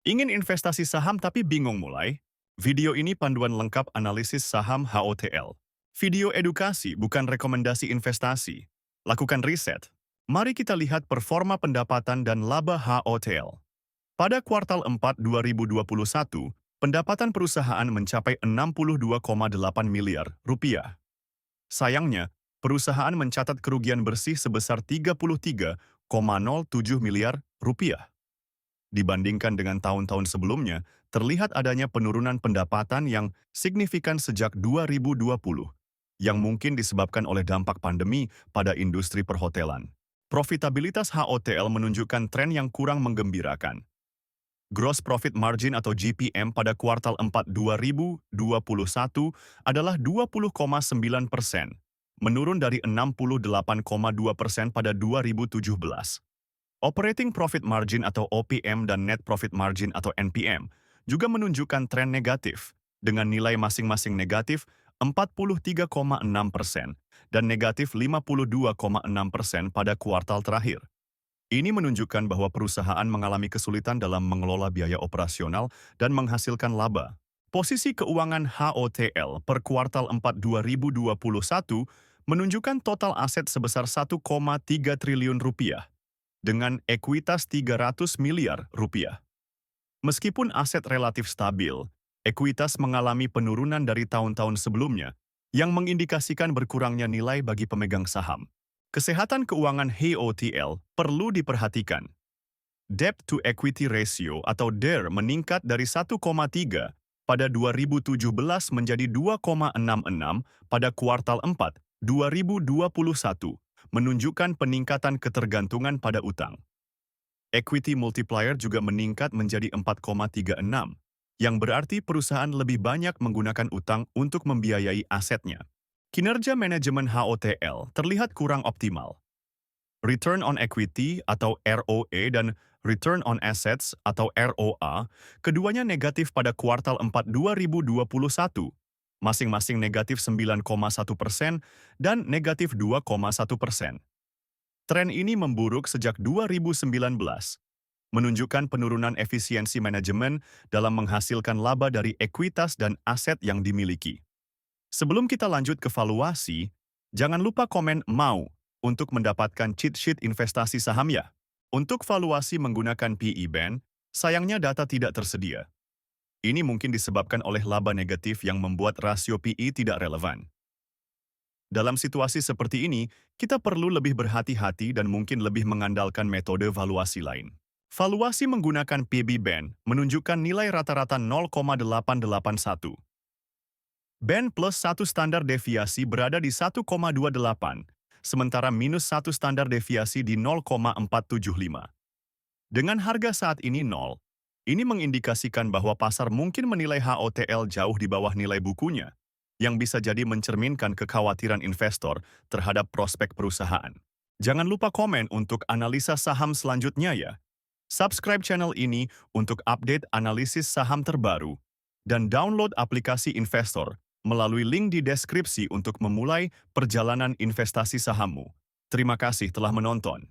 Ingin investasi saham tapi bingung mulai? Video ini panduan lengkap analisis saham HOTL. Video edukasi bukan rekomendasi investasi. Lakukan riset. Mari kita lihat performa pendapatan dan laba HOTL. Pada kuartal 4 2021, pendapatan perusahaan mencapai 62,8 miliar rupiah. Sayangnya, perusahaan mencatat kerugian bersih sebesar 33,07 miliar rupiah. Dibandingkan dengan tahun-tahun sebelumnya, terlihat adanya penurunan pendapatan yang signifikan sejak 2020, yang mungkin disebabkan oleh dampak pandemi pada industri perhotelan. Profitabilitas HOTL menunjukkan tren yang kurang menggembirakan. Gross Profit Margin atau GPM pada kuartal 4 2021 adalah 20,9%, menurun dari 68,2% pada 2017. Operating Profit Margin atau OPM dan Net Profit Margin atau NPM juga menunjukkan tren negatif, dengan nilai masing-masing negatif 43,6% dan negatif 52,6% pada kuartal terakhir. Ini menunjukkan bahwa perusahaan mengalami kesulitan dalam mengelola biaya operasional dan menghasilkan laba. Posisi keuangan HOTL per kuartal 4 2021 menunjukkan total aset sebesar 1,3 triliun rupiah dengan ekuitas 300 miliar rupiah. Meskipun aset relatif stabil, ekuitas mengalami penurunan dari tahun-tahun sebelumnya yang mengindikasikan berkurangnya nilai bagi pemegang saham. Kesehatan keuangan HOTL perlu diperhatikan. Debt to Equity Ratio atau DER meningkat dari 1,3 pada 2017 menjadi 2,66 pada kuartal 4 2021, menunjukkan peningkatan ketergantungan pada utang. Equity multiplier juga meningkat menjadi 4,36, yang berarti perusahaan lebih banyak menggunakan utang untuk membiayai asetnya. Kinerja manajemen HOTL terlihat kurang optimal. Return on Equity atau ROE dan Return on Assets atau ROA, keduanya negatif pada kuartal 4 2021, masing-masing negatif 9,1% dan negatif 2,1%. Tren ini memburuk sejak 2019, menunjukkan penurunan efisiensi manajemen dalam menghasilkan laba dari ekuitas dan aset yang dimiliki. Sebelum kita lanjut ke valuasi, jangan lupa komen "mau" untuk mendapatkan cheat sheet investasi saham ya. Untuk valuasi menggunakan PE band, sayangnya data tidak tersedia. Ini mungkin disebabkan oleh laba negatif yang membuat rasio PE tidak relevan. Dalam situasi seperti ini, kita perlu lebih berhati-hati dan mungkin lebih mengandalkan metode valuasi lain. Valuasi menggunakan PB Band menunjukkan nilai rata-rata 0,881. Band plus 1 standar deviasi berada di 1,28, sementara minus 1 standar deviasi di 0,475. Dengan harga saat ini 0, ini mengindikasikan bahwa pasar mungkin menilai HOTL jauh di bawah nilai bukunya, yang bisa jadi mencerminkan kekhawatiran investor terhadap prospek perusahaan. Jangan lupa komen untuk analisa saham selanjutnya ya. Subscribe channel ini untuk update analisis saham terbaru, dan download aplikasi investor melalui link di deskripsi untuk memulai perjalanan investasi sahammu. Terima kasih telah menonton.